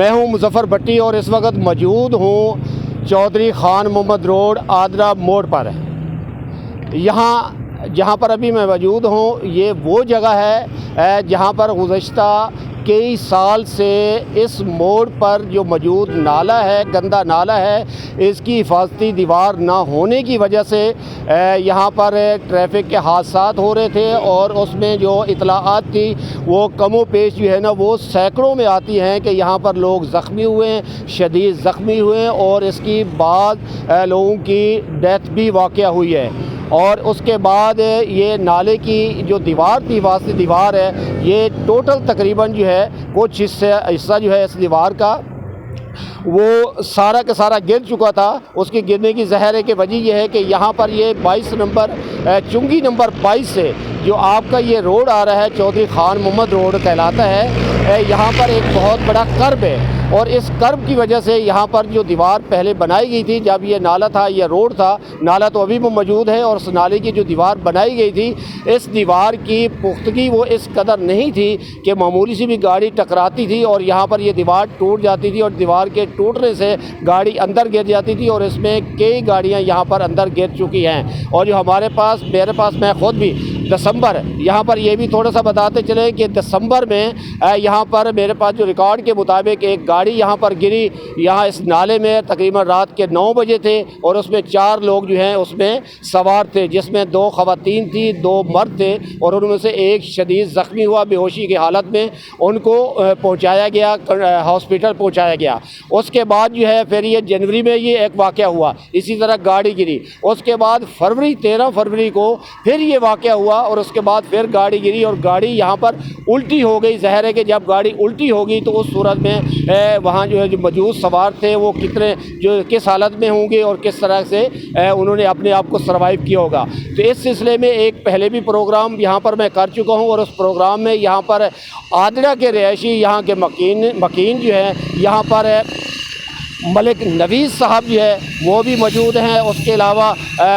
मैं हूं मुजफ्फर भट्टी और इस वक्त मौजूद हूं चौधरी खान मोहम्मद रोड आदरा मोड़ पर। जहां पर अभी मैं मौजूद हूं ये वो जगह है जहां पर गुज़श्ता कई साल से इस मोड़ पर जो मौजूद नाला है, गंदा नाला है, इसकी हिफाजती दीवार ना होने की वजह से यहाँ पर ट्रैफिक के हादसात हो रहे थे और उसमें जो इतलाआत थी वो कमो पेश जो है ना वो सैकड़ों में आती हैं कि यहाँ पर लोग ज़ख्मी हुए हैं, शदीद ज़ख्मी हुए हैं और इसकी बाद लोगों की डेथ भी वाक़या हुई है। और उसके बाद ये नाले की जो दीवार थी, वास्ते दीवार है, ये टोटल तकरीबन जो है कुछ हिस्सा जो है इस दीवार का वो सारा का सारा गिर चुका था। उसके गिरने की ज़ाहिर की वजह यह है कि यहाँ पर ये 22 नंबर चुंगी नंबर 22 से जो आपका ये रोड आ रहा है, चौधरी खान मोहम्मद रोड कहलाता है, यहाँ पर एक बहुत बड़ा कर्ब है और इस कर्ब की वजह से यहाँ पर जो दीवार पहले बनाई गई थी, जब ये नाला था, ये रोड था, नाला तो अभी भी मौजूद है और उस नाले की जो दीवार बनाई गई थी, इस दीवार की पुख्तगी वो इस कदर नहीं थी कि मामूली सी भी गाड़ी टकराती थी और यहाँ पर ये दीवार टूट जाती थी और दीवार के टूटने से गाड़ी अंदर गिर जाती थी और इसमें कई गाड़ियाँ यहाँ पर अंदर गिर चुकी हैं। और जो मेरे पास मैं ख़ुद भी दिसंबर, यहाँ पर ये भी थोड़ा सा बताते चले कि दिसंबर में यहाँ पर मेरे पास जो रिकॉर्ड के मुताबिक एक गाड़ी यहाँ पर गिरी, यहाँ इस नाले में तकरीबन रात के 9 बजे थे और उसमें 4 लोग जो हैं उसमें सवार थे, जिसमें 2 ख़वातीन थी, 2 मर्द थे और उनमें से एक शदीद ज़ख्मी हुआ, बेहोशी की हालत में उनको पहुँचाया गया, हॉस्पिटल पहुँचाया गया। उसके बाद जो है फिर ये जनवरी में ये एक वाक़या हुआ, इसी तरह गाड़ी गिरी। उसके बाद 13 फरवरी को फिर ये वाक़या हुआ और उसके बाद फिर गाड़ी गिरी और गाड़ी यहाँ पर उल्टी हो गई। ज़ाहिर है कि जब गाड़ी उल्टी होगी तो उस सूरत में वहाँ जो है जो मौजूद सवार थे वो किस हालत में होंगे और किस तरह से उन्होंने अपने आप को सर्वाइव किया होगा। तो इस सिलसिले में एक पहले भी प्रोग्राम यहाँ पर मैं कर चुका हूँ और उस प्रोग्राम में यहाँ पर आदरा के रिहायशी यहाँ के मकीन जो है, यहाँ पर मलिक नवीज़ साहब जो है वो भी मौजूद हैं। उसके अलावा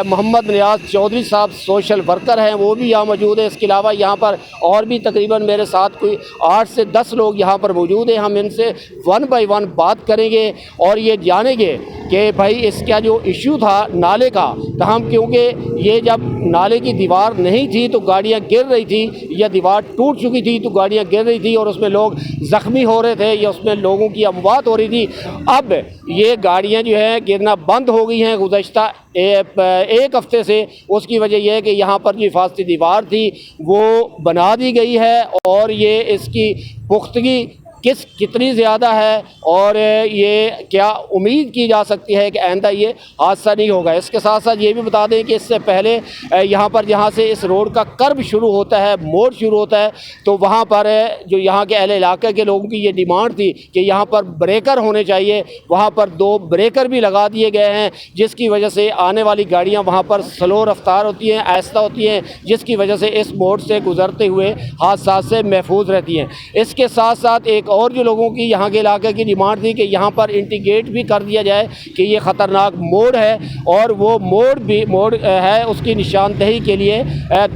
मोहम्मद नियाज़ चौधरी साहब सोशल वर्कर हैं, वो भी यहाँ मौजूद है। इसके अलावा यहाँ पर और भी तकरीबन मेरे साथ कोई 8 से 10 लोग यहाँ पर मौजूद हैं। हम इनसे 1 बाय 1 बात करेंगे और ये जानेंगे कि भाई इसका जो इशू था नाले का, तो हम क्योंकि ये जब नाले की दीवार नहीं थी तो गाड़ियाँ गिर रही थी, या दीवार टूट चुकी थी तो गाड़ियाँ गिर रही थी और उसमें लोग ज़ख्मी हो रहे थे या उसमें लोगों की अमवात हो रही थी। अब ये गाड़ियाँ जो है गिरना बंद हो गई हैं गुज़श्ता एक हफ़्ते से। उसकी वजह यह है कि यहाँ पर जो हिफाजती दीवार थी वो बना दी गई है और ये इसकी पुख्तगी कितनी ज़्यादा है और ये क्या उम्मीद की जा सकती है कि आइंदा ये हादसा नहीं होगा। इसके साथ साथ ये भी बता दें कि इससे पहले यहाँ पर जहाँ से इस रोड का कर्ब शुरू होता है, मोड़ शुरू होता है, तो वहाँ पर जो यहाँ के अहले इलाके के लोगों की ये डिमांड थी कि यहाँ पर ब्रेकर होने चाहिए। वहाँ पर 2 ब्रेकर भी लगा दिए गए हैं, जिसकी वजह से आने वाली गाड़ियाँ वहाँ पर स्लो रफ्तार होती हैं, आहिस्ता होती हैं, जिसकी वजह से इस मोड़ से गुज़रते हुए हादसा से महफूज रहती हैं। इसके साथ साथ एक और जो लोगों की यहाँ के इलाके की डिमांड थी कि यहाँ पर इंडिकेट भी कर दिया जाए कि ये ख़तरनाक मोड़ है और वो मोड़ है, उसकी निशानदही के लिए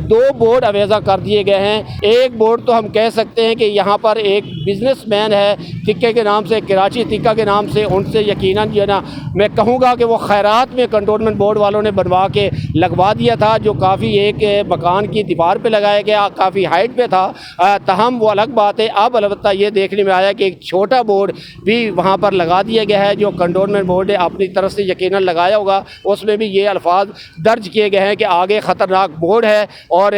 2 बोर्ड अवेज़ा कर दिए गए हैं। एक बोर्ड तो हम कह सकते हैं कि यहाँ पर एक बिजनेसमैन है तिक्के के नाम से, कराची तिक्का के नाम से, उनसे यकीनन जो है ना मैं कहूँगा कि वो खैरात में कंटोनमेंट बोर्ड वालों ने बनवा के लगवा दिया था, जो काफ़ी एक मकान की दीवार पर लगाया गया, काफ़ी हाइट पे था। तहम वो अलग बात है। अब अलबत्ता ये देखने में आया कि एक छोटा बोर्ड भी वहाँ पर लगा दिया गया है, जो कंटोनमेंट बोर्ड ने अपनी तरफ से यकीनन लगाया होगा। उसमें भी ये अल्फाज दर्ज किए गए हैं कि आगे ख़तरनाक बोर्ड है और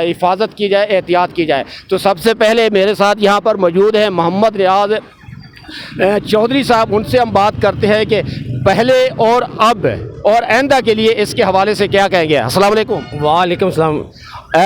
हिफाजत की जाए, एहतियात की जाए। तो सबसे पहले मेरे साथ यहाँ पर मौजूद है मोहम्मद नियाज़ चौधरी साहब। उनसे हम बात करते हैं कि पहले और अब और आइंदा के लिए इसके हवाले से क्या कहेंगे। अस्सलाम वालेकुम। वालेकुम सलाम।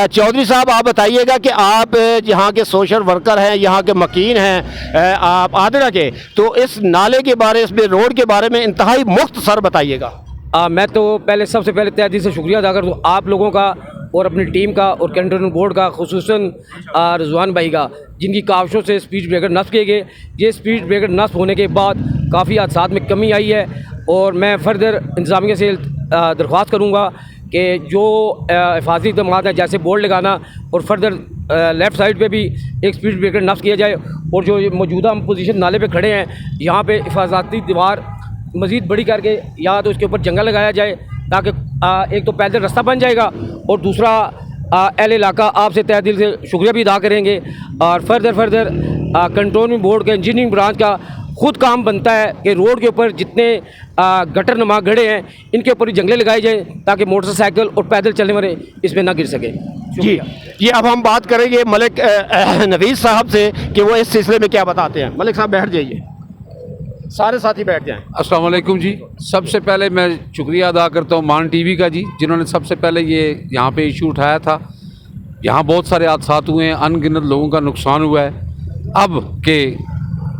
चौधरी साहब, आप बताइएगा कि आप यहाँ के सोशल वर्कर हैं, यहाँ के मकीन हैं, आप आदरा के, तो इस नाले के बारे, इसमें रोड के बारे में इंतहाई मुख्तसर बताइएगा। मैं तो सबसे पहले तहे दिल से शुक्रिया अदा कर दूँ आप लोगों का और अपनी टीम का और कैंटोनमेंट बोर्ड का, खुसूसन रिजवान भाई का, जिनकी काविशों से स्पीड ब्रेकर नस्ब किए गए। ये स्पीड ब्रेकर नस्ब होने के बाद काफ़ी हादसात में कमी आई है और मैं फर्दर इंतज़ामिया से दरख्वास्त करूँगा कि जो हिफाजती इक़दाम हैं, जैसे बोर्ड लगाना और फर्दर लेफ़्ट साइड पे भी एक स्पीड ब्रेकर नस्ब किया जाए और जो ये मौजूदा हम पोजीशन नाले पे खड़े हैं यहाँ पे हिफाजती दीवार मज़ीद बड़ी करके या तो इसके ऊपर जंगल लगाया जाए ताकि एक तो पैदल रास्ता बन जाएगा और दूसरा अहले इलाका आपसे तहे दिल से शुक्रिया भी अदा करेंगे। और फर्दर कंटोनमेंट बोर्ड के इंजीनियरिंग ब्रांच का खुद काम बनता है कि रोड के ऊपर जितने गटर नुमा गड्ढे हैं इनके ऊपर ही जंगले लगाए जाएँ ताकि मोटरसाइकिल और पैदल चलने वाले इसमें ना गिर सके। जी ये अब हम बात करेंगे मलिक नवीस साहब से कि वो इस सिलसिले में क्या बताते हैं। मलिक साहब बैठ जाइए, सारे साथी बैठ जाएं। अस्सलाम वालेकुम जी। सबसे पहले मैं शुक्रिया अदा करता हूँ मान टीवी का जी, जिन्होंने सबसे पहले ये यहाँ पे इशू उठाया था। यहाँ बहुत सारे हादसात हुए हैं, अनगिनत लोगों का नुकसान हुआ है। अब के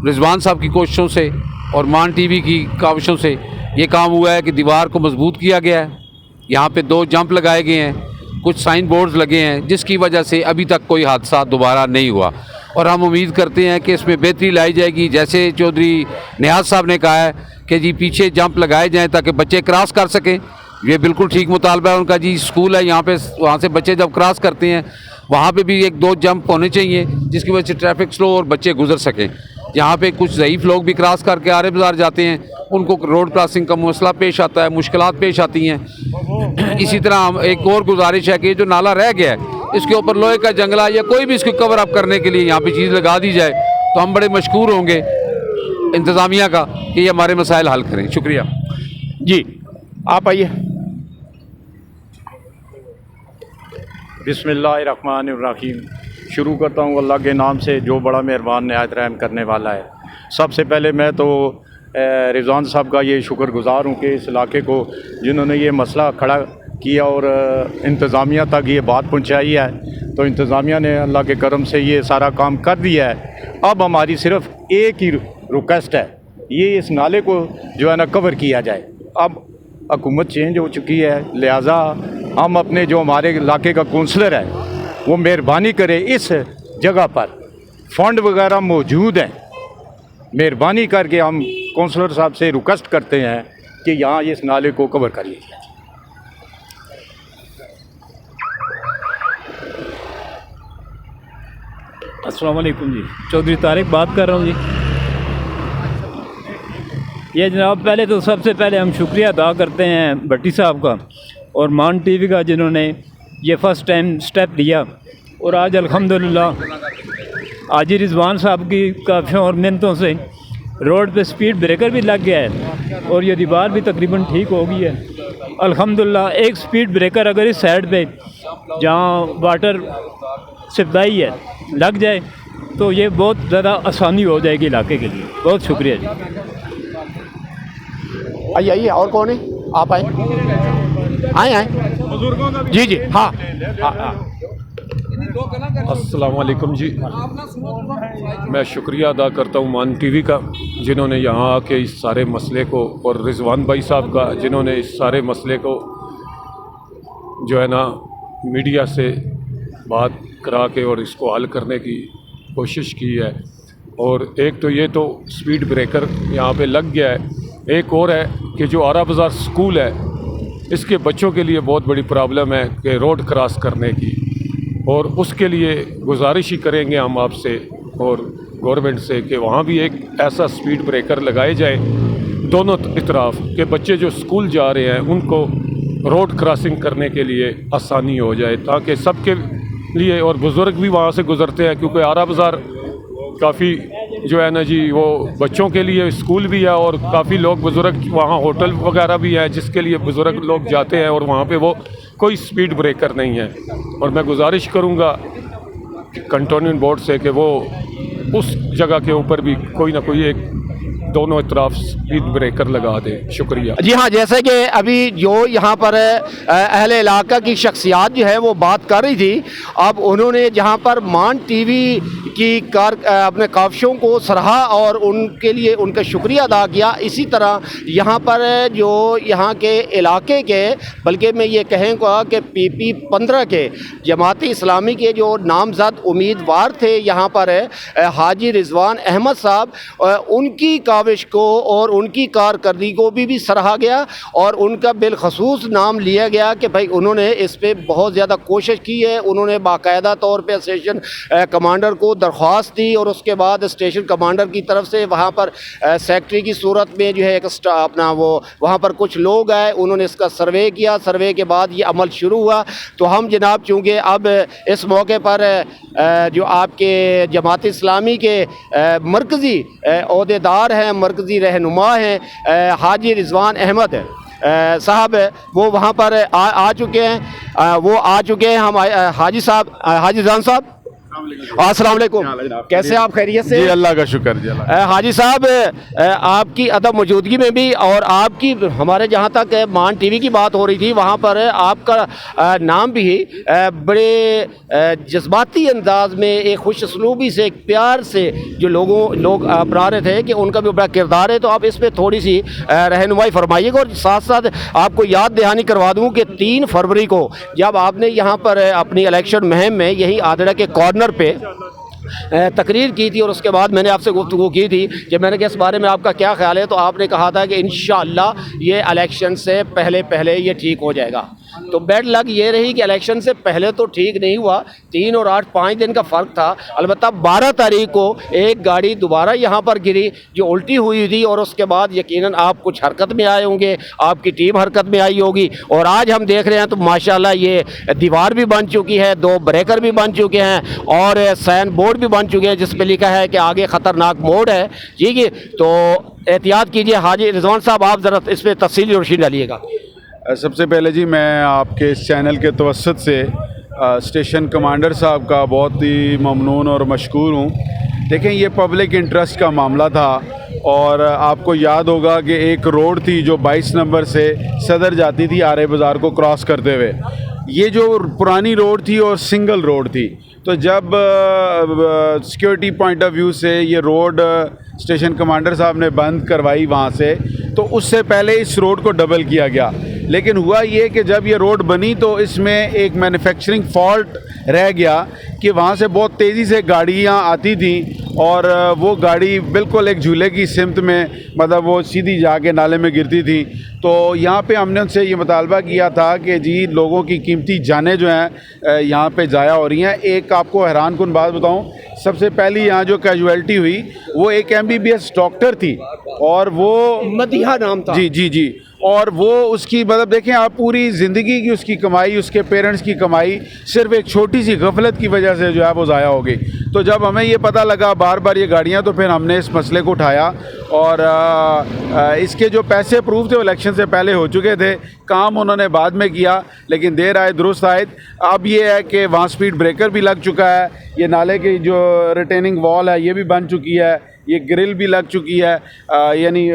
रिजवान साहब की कोशिशों से और मान टीवी की काविशों से ये काम हुआ है कि दीवार को मजबूत किया गया है। यहाँ पे 2 जंप लगाए गए हैं, कुछ साइन बोर्ड्स लगे हैं, जिसकी वजह से अभी तक कोई हादसा दोबारा नहीं हुआ और हम उम्मीद करते हैं कि इसमें बेहतरी लाई जाएगी। जैसे चौधरी नियाज साहब ने कहा है कि जी पीछे जंप लगाए जाएं ताकि बच्चे क्रॉस कर सकें, ये बिल्कुल ठीक मुतालबा है उनका जी। स्कूल है यहाँ पे, वहाँ से बच्चे जब क्रॉस करते हैं वहाँ पे भी 1-2 जंप होने चाहिए जिसकी वजह से ट्रैफिक स्लो और बच्चे गुजर सकें। यहाँ पे कुछ ज़ईफ़ लोग भी क्रॉस करके आरे बाज़ार जाते हैं, उनको रोड क्रॉसिंग का मसला पेश आता है, मुश्किलात पेश आती हैं। इसी तरह एक और गुजारिश है कि जो नाला रह गया है इसके ऊपर लोहे का जंगला या कोई भी इसको कवर अप करने के लिए यहाँ पे चीज़ लगा दी जाए तो हम बड़े मशकूर होंगे इंतज़ामिया का कि ये हमारे मसाइल हल करें। शुक्रिया जी, आप आइए। बिस्मिल्लाहिर्रहमानिर्रहीम। शुरू करता हूँ अल्लाह के नाम से जो बड़ा मेहरबान निहायत रहम करने वाला है। सबसे पहले मैं तो रिजवान साहब का ये शुक्रगुज़ार हूँ कि इस इलाके को जिन्होंने ये मसला खड़ा किया और इंतज़ामिया तक ये बात पहुँचाई है, तो इंतज़ामिया ने अल्लाह के करम से ये सारा काम कर दिया है। अब हमारी सिर्फ एक ही रिक्वेस्ट है, ये इस नाले को जो है ना कवर किया जाए। अब हुकूमत चेंज हो चुकी है, लिहाजा हम अपने जो हमारे इलाके का कौंसलर है वो मेहरबानी करे, इस जगह पर फंड वगैरह मौजूद हैं, मेहरबानी करके हम कौंसलर साहब से रिक्वेस्ट करते हैं कि यहाँ इस नाले को कवर करिए। अस्सलाम वालेकुम जी, चौधरी तारिक बात कर रहा हूँ जी। ये जनाब पहले तो सबसे पहले हम शुक्रिया अदा करते हैं भट्टी साहब का और मान टीवी का जिन्होंने ये फ़र्स्ट टाइम स्टेप लिया और आज अल्हम्दुलिल्लाह आज ही रिजवान साहब की काफ़ियों और मेहनतों से रोड पे स्पीड ब्रेकर भी लग गया है और ये दीवार भी तकरीबन ठीक हो गई है अल्हम्दुलिल्लाह। एक स्पीड ब्रेकर अगर इस साइड पे जहाँ वाटर सप्लाई है लग जाए तो ये बहुत ज़्यादा आसानी हो जाएगी इलाके के लिए। बहुत शुक्रिया जी। आइए आइए, और कौन है? आप आए आए जी जी हाँ। अस्सलाम वालेकुम जी। मैं शुक्रिया अदा करता हूँ मान टीवी का जिन्होंने यहाँ आके इस सारे मसले को, और रिजवान भाई साहब का जिन्होंने इस सारे मसले को जो है ना मीडिया से बात करा के और इसको हल करने की कोशिश की है। और एक तो ये तो स्पीड ब्रेकर यहाँ पे लग गया है, एक और है कि जो आरा बाज़ार स्कूल है इसके बच्चों के लिए बहुत बड़ी प्रॉब्लम है कि रोड क्रॉस करने की, और उसके लिए गुजारिश ही करेंगे हम आपसे और गवर्नमेंट से कि वहाँ भी एक ऐसा स्पीड ब्रेकर लगाए जाए दोनों तरफ कि बच्चे जो स्कूल जा रहे हैं उनको रोड क्रॉसिंग करने के लिए आसानी हो जाए, ताकि सबके लिए, और बुज़ुर्ग भी वहाँ से गुज़रते हैं क्योंकि आरा बाज़ार काफ़ी जो है ना जी वो बच्चों के लिए स्कूल भी है और काफ़ी लोग बुज़ुर्ग वहाँ होटल वगैरह भी है जिसके लिए बुज़ुर्ग लोग जाते हैं और वहाँ पे वो कोई स्पीड ब्रेकर नहीं है। और मैं गुजारिश करूँगा कंटोनमेंट बोर्ड से कि वो उस जगह के ऊपर भी कोई ना कोई एक दोनों तरफ स्पीड ब्रेकर लगा दे। शुक्रिया जी हाँ, जैसे कि अभी जो यहाँ पर अहले इलाका की शख्सियात जो है वो बात कर रही थी, अब उन्होंने जहाँ पर मान टीवी की अपने काविशों को सराहा और उनके लिए उनका शुक्रिया अदा किया। इसी तरह यहाँ पर जो यहाँ के इलाके के, बल्कि मैं ये कहूँगा कि PP 15 के जमात इस्लामी के जो नामजद उम्मीदवार थे यहाँ पर हाजी रिजवान अहमद साहब, उनकी काविश को और उनकी कारकर्दगी को भी सराहा गया और उनका बिलखसूस नाम लिया गया कि भाई उन्होंने इस पे बहुत ज़्यादा कोशिश की है। उन्होंने बाकायदा तौर पे स्टेशन कमांडर को दरख्वास्त दी और उसके बाद स्टेशन कमांडर की तरफ से वहाँ पर सेक्रेटरी की सूरत में जो है एक अपना वो वहाँ पर कुछ लोग आए, उन्होंने इसका सर्वे किया। सर्वे के बाद ये अमल शुरू हुआ। तो हम जनाब चूँकि अब इस मौके पर जो आपके जमात इस्लामी के मरकज़ी ओहदेदार हैं, मरकज़ी रहनुमा हैं हाजी रिजवान अहमद साहब, वो वहाँ पर आ चुके हैं। वो आ चुके हैं। हम हाजी साहब, हाजी रिजवान साहब, अस्सलाम वालेकुम, कैसे आप? खैरियत से? जी अल्लाह का शुक्र जी। हाजी साहब, आपकी अदब मौजूदगी में भी और आपकी हमारे जहाँ तक मान TV की बात हो रही थी, वहाँ पर आपका नाम भी बड़े जज्बाती अंदाज में एक खुश असलूबी से, एक प्यार से जो लोग अपना रहे थे कि उनका भी बड़ा किरदार है। तो आप इस पर थोड़ी सी रहनुमाई फरमाइएगा। और साथ साथ आपको याद दहानी करवा दूँ कि 3 फरवरी को जब आपने यहाँ पर अपनी इलेक्शन मुहिम में यही आदड़ा के कॉर्नर पे तकरीर की थी और उसके बाद मैंने आपसे गुफ्तगू की थी जब मैंने कहा इस बारे में आपका क्या ख्याल है, तो आपने कहा था कि इंशाअल्लाह ये इलेक्शन से पहले ये ठीक हो जाएगा। तो बैड लक ये रही कि इलेक्शन से पहले तो ठीक नहीं हुआ। 3 और 8 5 दिन का फ़र्क था। अलबत्ता 12 तारीख को एक गाड़ी दोबारा यहाँ पर गिरी जो उल्टी हुई थी और उसके बाद यकीनन आप कुछ हरकत में आए होंगे, आपकी टीम हरकत में आई होगी। और आज हम देख रहे हैं तो माशाल्लाह ये दीवार भी बन चुकी है, 2 ब्रेकर भी बन चुके हैं और साइन बोर्ड भी बन चुके हैं जिस पर लिखा है कि आगे ख़तरनाक मोड़ है। ठीक है, तो एहतियात कीजिए। हाजी रिजवान साहब, आप ज़रा इस पर तफसीली रोशनी डालिएगा। सबसे पहले जी मैं आपके इस चैनल के तवस्सुत से स्टेशन कमांडर साहब का बहुत ही ममनून और मशकूर हूँ। देखें, ये पब्लिक इंटरेस्ट का मामला था और आपको याद होगा कि एक रोड थी जो 22 नंबर से सदर जाती थी आरे बाज़ार को क्रॉस करते हुए। ये जो पुरानी रोड थी और सिंगल रोड थी, तो जब सिक्योरिटी पॉइंट ऑफ व्यू से ये रोड स्टेशन कमांडर साहब ने बंद करवाई वहाँ से, तो उससे पहले इस रोड को डबल किया गया। लेकिन हुआ ये कि जब ये रोड बनी तो इसमें एक मैन्युफैक्चरिंग फॉल्ट रह गया कि वहाँ से बहुत तेज़ी से गाड़ियाँ आती थी और वो गाड़ी बिल्कुल एक झूले की सिमत में, मतलब वो सीधी जाके नाले में गिरती थी। तो यहाँ पे हमने उनसे ये मुतालबा किया था कि जी लोगों की कीमती जानें जो हैं यहाँ पे ज़ाया हो रही हैं। एक आपको हैरान कुन बात बताऊँ, सबसे पहली यहाँ जो कैजुअल्टी हुई वो एक MBBS डॉक्टर थी और वो मदीहा नाम था। जी और वो उसकी मतलब देखें आप, पूरी ज़िंदगी की उसकी कमाई, उसके पेरेंट्स की कमाई सिर्फ एक छोटी सी गफलत की वजह से जो है वो ज़ाया हो गई। तो जब हमें ये पता लगा बार बार ये गाड़ियाँ, तो फिर हमने इस मसले को उठाया और इसके जो पैसे अप्रूव थे वो इलेक्शन से पहले हो चुके थे। काम उन्होंने बाद में किया, लेकिन देर आए दुरुस्त आए। अब ये है कि वहाँ स्पीड ब्रेकर भी लग चुका है, ये नाले की जो रिटेनिंग वॉल है ये भी बन चुकी है, ये ग्रिल भी लग चुकी है, यानी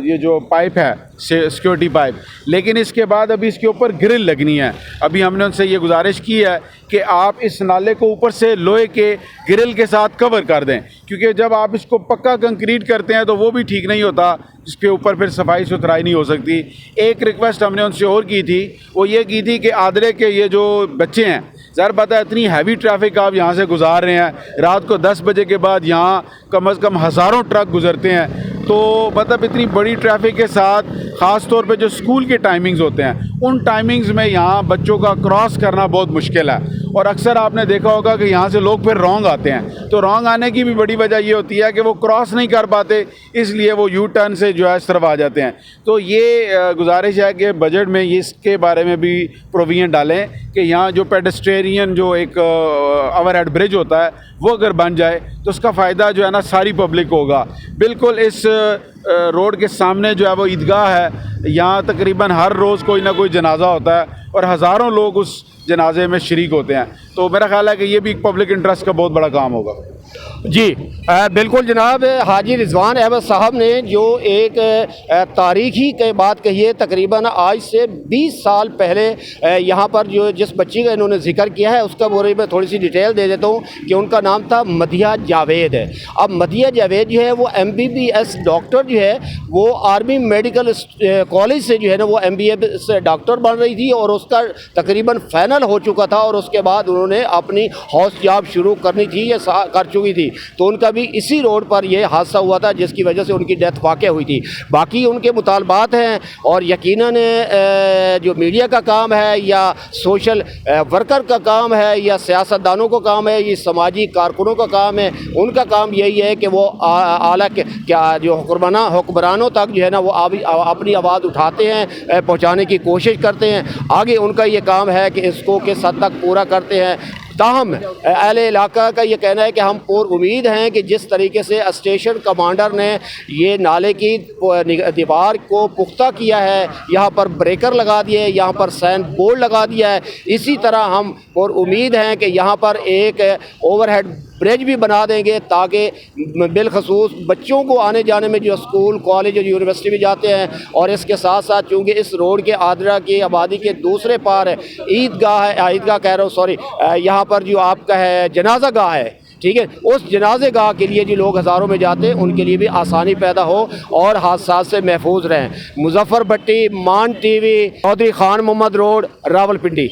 ये जो पाइप है सिक्योरिटी पाइप। लेकिन इसके बाद अभी इसके ऊपर ग्रिल लगनी है। अभी हमने उनसे ये गुजारिश की है कि आप इस नाले को ऊपर से लोहे के ग्रिल के साथ कवर कर दें, क्योंकि जब आप इसको पक्का कंक्रीट करते हैं तो वो भी ठीक नहीं होता, जिसके ऊपर फिर सफाई सुथराई नहीं हो सकती। एक रिक्वेस्ट हमने उनसे और की थी, वो ये की थी कि आदरे के ये जो बच्चे हैं, ज़ाहिर बात है इतनी हैवी ट्रैफिक आप यहाँ से गुजार रहे हैं, रात को 10 बजे के बाद यहाँ कम से कम हज़ारों ट्रक गुजरते हैं। तो मतलब इतनी बड़ी ट्रैफिक के साथ ख़ास तौर पे जो स्कूल के टाइमिंग्स होते हैं, उन टाइमिंग्स में यहाँ बच्चों का क्रॉस करना बहुत मुश्किल है। और अक्सर आपने देखा होगा कि यहाँ से लोग फिर रॉन्ग आते हैं, तो रॉन्ग आने की भी बड़ी वजह ये होती है कि वो क्रॉस नहीं कर पाते, इसलिए वो यू टर्न से जो है इस तरफ आ जाते हैं। तो ये गुजारिश है कि बजट में इसके बारे में भी प्रोविजन डालें कि यहाँ जो पेडेस्ट्रियन जो एक ओवरहेड ब्रिज होता है वो अगर बन जाए तो उसका फ़ायदा जो है ना सारी पब्लिक होगा। बिल्कुल इस रोड के सामने जो है वो ईदगाह है, यहाँ तकरीबन हर रोज़ कोई ना कोई जनाजा होता है और हज़ारों लोग उस जनाजे में शरीक होते हैं। तो मेरा ख्याल है कि ये भी पब्लिक इंटरेस्ट का बहुत बड़ा काम होगा। जी बिल्कुल जनाब, हाजी रिजवान अहमद साहब ने जो एक तारीखी के बात कही है, तकरीबन आज से 20 साल पहले यहाँ पर जो जिस बच्ची का इन्होंने जिक्र किया है उसका बारे में थोड़ी सी डिटेल दे देता हूँ कि उनका नाम था मदिया जावेद। अब मदिया जावेद जो है वो MBBS डॉक्टर जो है वो आर्मी मेडिकल कॉलेज से जो है ना वो MBBS डॉक्टर बन रही थी और उसका तकरीबन फाइनल हो चुका था और उसके बाद उन्होंने अपनी हाउस जॉब शुरू करनी थी या कर चुकी थी, तो उनका भी इसी रोड पर यह हादसा हुआ था जिसकी वजह से उनकी डेथ वाक़या हुई थी। बाकी उनके मुतालबात हैं और यकीनन जो मीडिया का काम है या सोशल वर्कर का काम है या सियासतदानों का काम है, ये समाजी कारकुनों का काम है, उनका काम यही है कि वो आला क्या जो हुक्मरानों तक जो है ना वो अपनी आवाज़ उठाते हैं, पहुँचाने की कोशिश करते हैं। आगे उनका ये काम है कि इसको किस हद तक पूरा करते हैं। ताहम अहले इलाका का ये कहना है कि हम उम्मीद हैं कि जिस तरीके से स्टेशन कमांडर ने ये नाले की दीवार को पुख्ता किया है, यहाँ पर ब्रेकर लगा दिए, यहाँ पर साइन बोर्ड लगा दिया है, इसी तरह हम उम्मीद हैं कि यहाँ पर एक ओवरहेड ब्रिज भी बना देंगे ताकि बिलखसूस बच्चों को आने जाने में जो स्कूल कॉलेज और यूनिवर्सिटी भी जाते हैं, और इसके साथ साथ चूँकि इस रोड के आदरा की आबादी के दूसरे पार ईदगाह कह रहा हूँ सॉरी, यहाँ पर जो आपका है जनाजा गाह है, ठीक है, उस जनाजे गाह के लिए जो लोग हज़ारों में जाते हैं उनके लिए भी आसानी पैदा हो और हादसा से महफूज रहें। मुजफ्फर भट्टी, मान TV, चौधरी खान मोहम्मद रोड, रावलपिंडी।